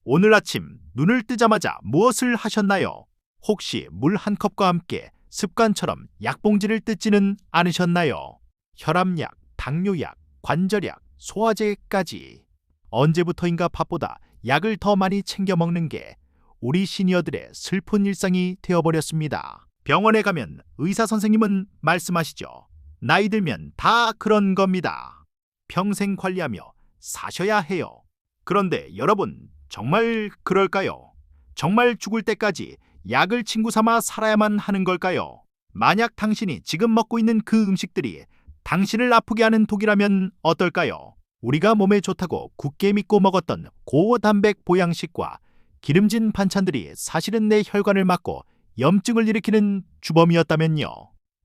오늘 아침 눈을 뜨자마자 무엇을 하셨나요? 혹시 물 한 컵과 함께 습관처럼 약봉지를 뜯지는 않으셨나요? 혈압약, 당뇨약, 관절약, 소화제까지. 언제부터인가 밥보다 약을 더 많이 챙겨 먹는 게 우리 시니어들의 슬픈 일상이 되어버렸습니다. 병원에 가면 의사 선생님은 말씀하시죠. 나이 들면 다 그런 겁니다. 평생 관리하며 사셔야 해요. 그런데 여러분, 정말 그럴까요? 정말 죽을 때까지 약을 친구 삼아 살아야만 하는 걸까요? 만약 당신이 지금 먹고 있는 그 음식들이 당신을 아프게 하는 독이라면 어떨까요? 우리가 몸에 좋다고 굳게 믿고 먹었던 고단백 보양식과 기름진 반찬들이 사실은 내 혈관을 막고 염증을 일으키는 주범이었다면요.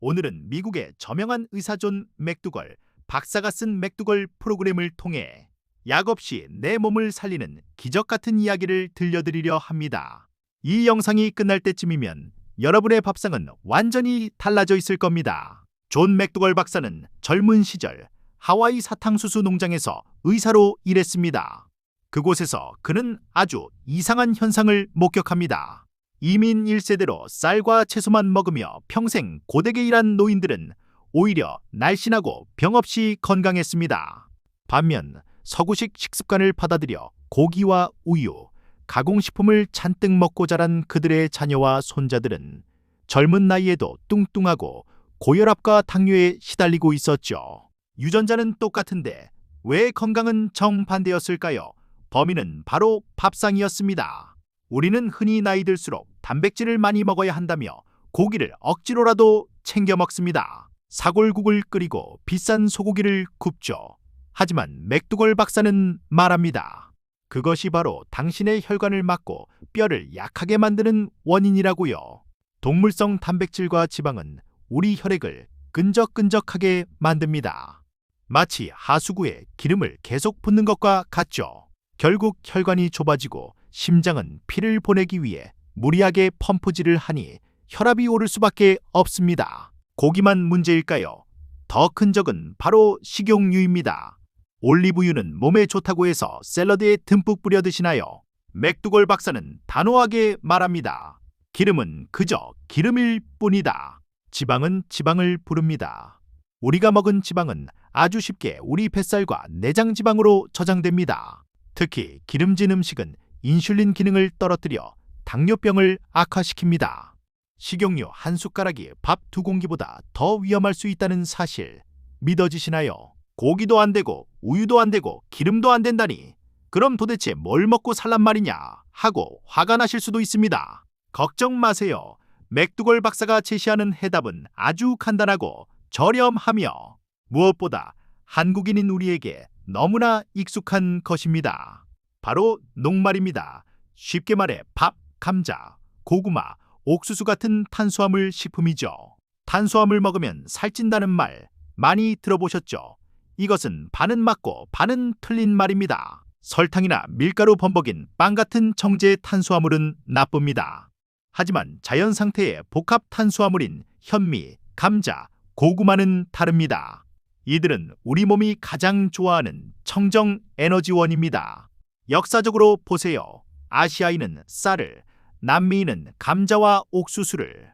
오늘은 미국의 저명한 의사 존 맥두걸 박사가 쓴 맥두걸 프로그램을 통해 약 없이 내 몸을 살리는 기적 같은 이야기를 들려드리려 합니다. 이 영상이 끝날 때쯤이면 여러분의 밥상은 완전히 달라져 있을 겁니다. 존 맥두걸 박사는 젊은 시절 하와이 사탕수수 농장에서 의사로 일했습니다. 그곳에서 그는 아주 이상한 현상을 목격합니다. 이민 1세대로 쌀과 채소만 먹으며 평생 고되게 일한 노인들은 오히려 날씬하고 병 없이 건강했습니다. 반면 서구식 식습관을 받아들여 고기와 우유, 가공식품을 잔뜩 먹고 자란 그들의 자녀와 손자들은 젊은 나이에도 뚱뚱하고 고혈압과 당뇨에 시달리고 있었죠. 유전자는 똑같은데 왜 건강은 정반대였을까요? 범인은 바로 밥상이었습니다. 우리는 흔히 나이 들수록 단백질을 많이 먹어야 한다며 고기를 억지로라도 챙겨 먹습니다. 사골국을 끓이고 비싼 소고기를 굽죠. 하지만 맥두걸 박사는 말합니다. 그것이 바로 당신의 혈관을 막고 뼈를 약하게 만드는 원인이라고요. 동물성 단백질과 지방은 우리 혈액을 끈적끈적하게 만듭니다. 마치 하수구에 기름을 계속 붓는 것과 같죠. 결국 혈관이 좁아지고 심장은 피를 보내기 위해 무리하게 펌프질을 하니 혈압이 오를 수밖에 없습니다. 고기만 문제일까요? 더 큰 적은 바로 식용유입니다. 올리브유는 몸에 좋다고 해서 샐러드에 듬뿍 뿌려 드시나요? 맥두걸 박사는 단호하게 말합니다. 기름은 그저 기름일 뿐이다. 지방은 지방을 부릅니다. 우리가 먹은 지방은 아주 쉽게 우리 뱃살과 내장 지방으로 저장됩니다. 특히 기름진 음식은 인슐린 기능을 떨어뜨려 당뇨병을 악화시킵니다. 식용유 한 숟가락이 밥 2공기보다 더 위험할 수 있다는 사실 믿어지시나요? 고기도 안 되고 우유도 안 되고 기름도 안 된다니 그럼 도대체 뭘 먹고 살란 말이냐 하고 화가 나실 수도 있습니다. 걱정 마세요. 맥두걸 박사가 제시하는 해답은 아주 간단하고 저렴하며 무엇보다 한국인인 우리에게 너무나 익숙한 것입니다. 바로 녹말입니다. 쉽게 말해 밥, 감자, 고구마, 옥수수 같은 탄수화물 식품이죠. 탄수화물 먹으면 살찐다는 말 많이 들어보셨죠? 이것은 반은 맞고 반은 틀린 말입니다. 설탕이나 밀가루 범벅인 빵 같은 정제 탄수화물은 나쁩니다. 하지만 자연 상태의 복합 탄수화물인 현미, 감자, 고구마는 다릅니다. 이들은 우리 몸이 가장 좋아하는 청정 에너지원입니다. 역사적으로 보세요. 아시아인은 쌀을, 남미인은 감자와 옥수수를,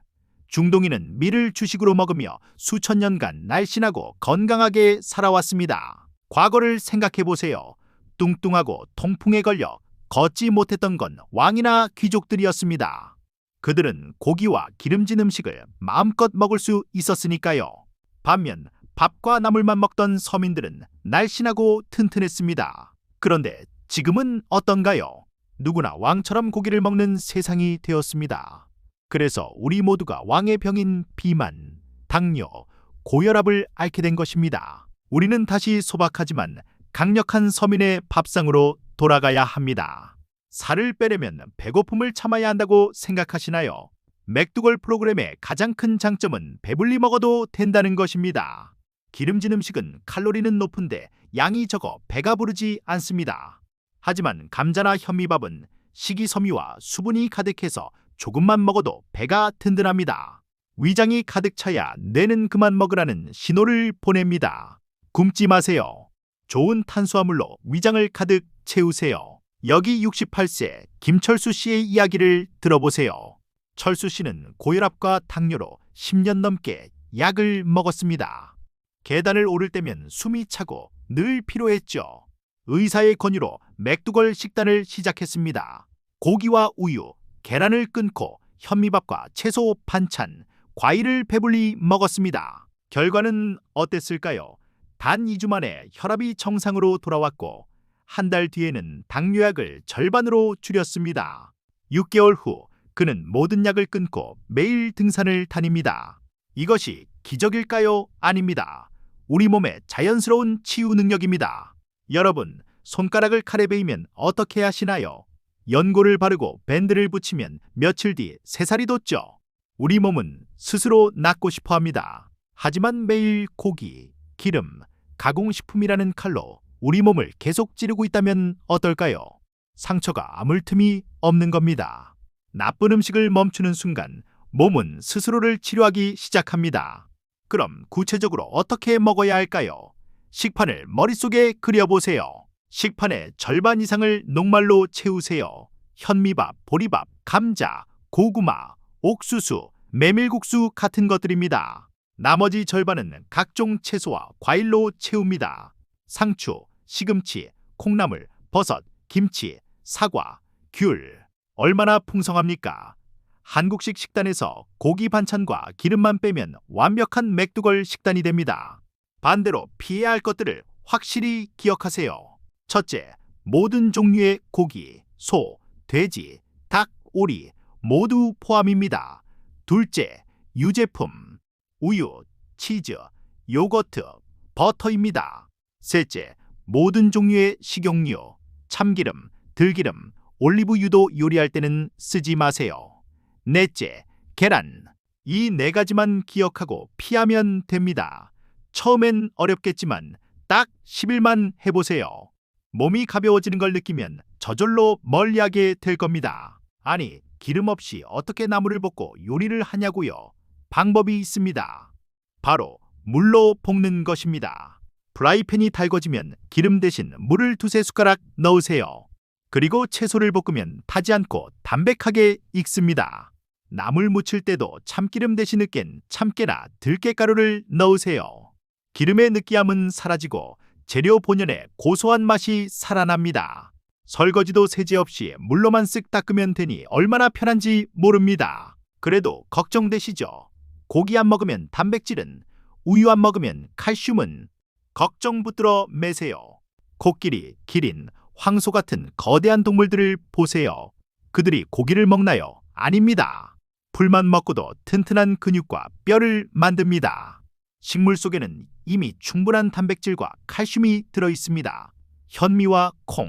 중동인은 밀을 주식으로 먹으며 수천 년간 날씬하고 건강하게 살아왔습니다. 과거를 생각해 보세요. 뚱뚱하고 통풍에 걸려 걷지 못했던 건 왕이나 귀족들이었습니다. 그들은 고기와 기름진 음식을 마음껏 먹을 수 있었으니까요. 반면 밥과 나물만 먹던 서민들은 날씬하고 튼튼했습니다. 그런데 지금은 어떤가요? 누구나 왕처럼 고기를 먹는 세상이 되었습니다. 그래서 우리 모두가 왕의 병인 비만, 당뇨, 고혈압을 앓게 된 것입니다. 우리는 다시 소박하지만 강력한 서민의 밥상으로 돌아가야 합니다. 살을 빼려면 배고픔을 참아야 한다고 생각하시나요? 맥두걸 프로그램의 가장 큰 장점은 배불리 먹어도 된다는 것입니다. 기름진 음식은 칼로리는 높은데 양이 적어 배가 부르지 않습니다. 하지만 감자나 현미밥은 식이섬유와 수분이 가득해서 조금만 먹어도 배가 든든합니다. 위장이 가득 차야 뇌는 그만 먹으라는 신호를 보냅니다. 굶지 마세요. 좋은 탄수화물로 위장을 가득 채우세요. 여기 68세 김철수 씨의 이야기를 들어보세요. 철수 씨는 고혈압과 당뇨로 10년 넘게 약을 먹었습니다. 계단을 오를 때면 숨이 차고 늘 피로했죠. 의사의 권유로 맥두걸 식단을 시작했습니다. 고기와 우유, 계란을 끊고 현미밥과 채소 반찬, 과일을 배불리 먹었습니다. 결과는 어땠을까요? 단 2주 만에 혈압이 정상으로 돌아왔고 한 달 뒤에는 당뇨약을 절반으로 줄였습니다. 6개월 후 그는 모든 약을 끊고 매일 등산을 다닙니다. 이것이 기적일까요? 아닙니다. 우리 몸의 자연스러운 치유 능력입니다. 여러분, 손가락을 칼에 베이면 어떻게 하시나요? 연고를 바르고 밴드를 붙이면 며칠 뒤 새살이 돋죠. 우리 몸은 스스로 낫고 싶어 합니다. 하지만 매일 고기, 기름, 가공식품이라는 칼로 우리 몸을 계속 찌르고 있다면 어떨까요? 상처가 아물 틈이 없는 겁니다. 나쁜 음식을 멈추는 순간 몸은 스스로를 치료하기 시작합니다. 그럼 구체적으로 어떻게 먹어야 할까요? 식판을 머릿속에 그려보세요. 식판의 절반 이상을 녹말로 채우세요. 현미밥, 보리밥, 감자, 고구마, 옥수수, 메밀국수 같은 것들입니다. 나머지 절반은 각종 채소와 과일로 채웁니다. 상추, 시금치, 콩나물, 버섯, 김치, 사과, 귤. 얼마나 풍성합니까? 한국식 식단에서 고기 반찬과 기름만 빼면 완벽한 맥두걸 식단이 됩니다. 반대로 피해야 할 것들을 확실히 기억하세요. 첫째, 모든 종류의 고기, 소, 돼지, 닭, 오리 모두 포함입니다. 둘째, 유제품, 우유, 치즈, 요거트, 버터입니다. 셋째, 모든 종류의 식용유, 참기름, 들기름, 올리브유도 요리할 때는 쓰지 마세요. 넷째, 계란. 이 네 가지만 기억하고 피하면 됩니다. 처음엔 어렵겠지만 딱 10일만 해보세요. 몸이 가벼워지는 걸 느끼면 저절로 멀리하게 될 겁니다. 아니, 기름 없이 어떻게 나물을 볶고 요리를 하냐고요? 방법이 있습니다. 바로 물로 볶는 것입니다. 프라이팬이 달궈지면 기름 대신 물을 2~3 숟가락 넣으세요. 그리고 채소를 볶으면 타지 않고 담백하게 익습니다. 나물 무칠 때도 참기름 대신에 깬 참깨나 들깨가루를 넣으세요. 기름의 느끼함은 사라지고 재료 본연의 고소한 맛이 살아납니다. 설거지도 세제 없이 물로만 쓱 닦으면 되니 얼마나 편한지 모릅니다. 그래도 걱정되시죠? 고기 안 먹으면 단백질은, 우유 안 먹으면 칼슘은 걱정 붙들어 매세요. 코끼리, 기린, 황소 같은 거대한 동물들을 보세요. 그들이 고기를 먹나요? 아닙니다. 풀만 먹고도 튼튼한 근육과 뼈를 만듭니다. 식물 속에는 이미 충분한 단백질과 칼슘이 들어 있습니다. 현미와 콩,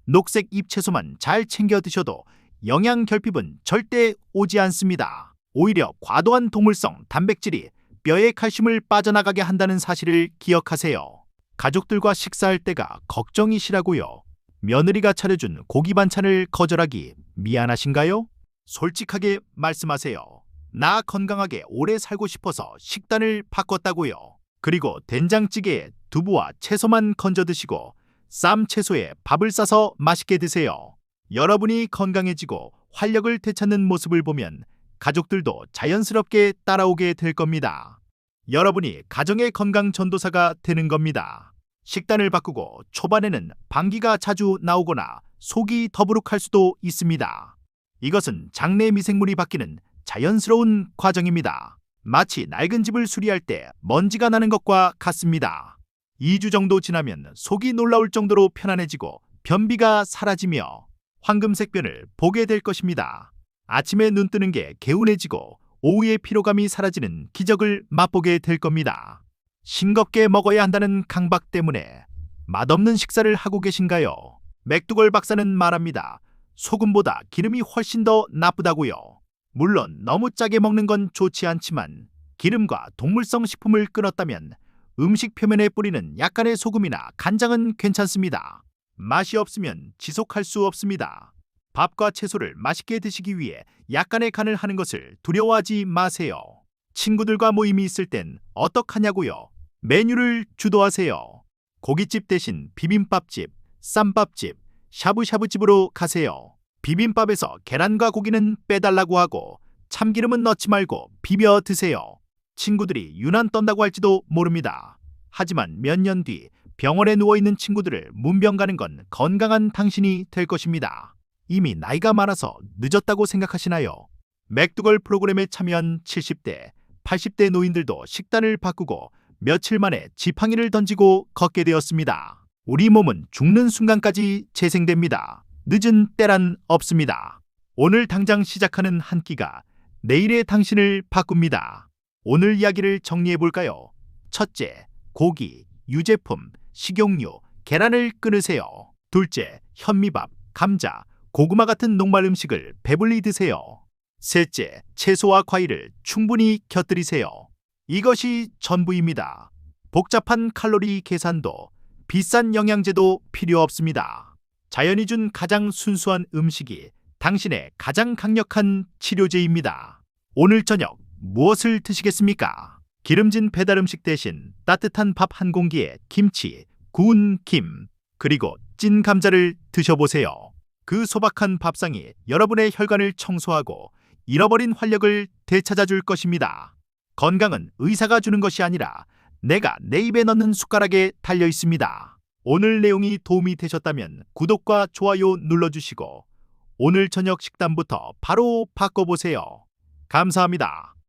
녹색 잎채소만 잘 챙겨 드셔도 영양 결핍은 절대 오지 않습니다. 오히려 과도한 동물성 단백질이 뼈의 칼슘을 빠져나가게 한다는 사실을 기억하세요. 가족들과 식사할 때가 걱정이시라고요. 며느리가 차려준 고기 반찬을 거절하기 미안하신가요? 솔직하게 말씀하세요. 나 건강하게 오래 살고 싶어서 식단을 바꿨다고요. 그리고 된장찌개에 두부와 채소만 건져 드시고 쌈 채소에 밥을 싸서 맛있게 드세요. 여러분이 건강해지고 활력을 되찾는 모습을 보면 가족들도 자연스럽게 따라오게 될 겁니다. 여러분이 가정의 건강 전도사가 되는 겁니다. 식단을 바꾸고 초반에는 방귀가 자주 나오거나 속이 더부룩할 수도 있습니다. 이것은 장내 미생물이 바뀌는 자연스러운 과정입니다. 마치 낡은 집을 수리할 때 먼지가 나는 것과 같습니다. 2주 정도 지나면 속이 놀라울 정도로 편안해지고 변비가 사라지며 황금색 변을 보게 될 것입니다. 아침에 눈 뜨는 게 개운해지고 오후에 피로감이 사라지는 기적을 맛보게 될 겁니다. 싱겁게 먹어야 한다는 강박 때문에 맛없는 식사를 하고 계신가요? 맥두걸 박사는 말합니다. 소금보다 기름이 훨씬 더 나쁘다고요. 물론 너무 짜게 먹는 건 좋지 않지만 기름과 동물성 식품을 끊었다면 음식 표면에 뿌리는 약간의 소금이나 간장은 괜찮습니다. 맛이 없으면 지속할 수 없습니다. 밥과 채소를 맛있게 드시기 위해 약간의 간을 하는 것을 두려워하지 마세요. 친구들과 모임이 있을 땐 어떡하냐고요? 메뉴를 주도하세요. 고깃집 대신 비빔밥집, 쌈밥집, 샤브샤브집으로 가세요. 비빔밥에서 계란과 고기는 빼달라고 하고 참기름은 넣지 말고 비벼 드세요. 친구들이 유난 떤다고 할지도 모릅니다. 하지만 몇 년 뒤 병원에 누워있는 친구들을 문병 가는 건 건강한 당신이 될 것입니다. 이미 나이가 많아서 늦었다고 생각하시나요? 맥두걸 프로그램에 참여한 70대, 80대 노인들도 식단을 바꾸고 며칠 만에 지팡이를 던지고 걷게 되었습니다. 우리 몸은 죽는 순간까지 재생됩니다. 늦은 때란 없습니다. 오늘 당장 시작하는 한 끼가 내일의 당신을 바꿉니다. 오늘 이야기를 정리해 볼까요? 첫째, 고기, 유제품, 식용유, 계란을 끊으세요. 둘째, 현미밥, 감자, 고구마 같은 녹말 음식을 배불리 드세요. 셋째, 채소와 과일을 충분히 곁들이세요. 이것이 전부입니다. 복잡한 칼로리 계산도 비싼 영양제도 필요 없습니다. 자연이 준 가장 순수한 음식이 당신의 가장 강력한 치료제입니다. 오늘 저녁 무엇을 드시겠습니까? 기름진 배달 음식 대신 따뜻한 밥 한 공기에 김치, 구운 김, 그리고 찐 감자를 드셔보세요. 그 소박한 밥상이 여러분의 혈관을 청소하고 잃어버린 활력을 되찾아줄 것입니다. 건강은 의사가 주는 것이 아니라 내가 내 입에 넣는 숟가락에 달려 있습니다. 오늘 내용이 도움이 되셨다면 구독과 좋아요 눌러주시고 오늘 저녁 식단부터 바로 바꿔보세요. 감사합니다.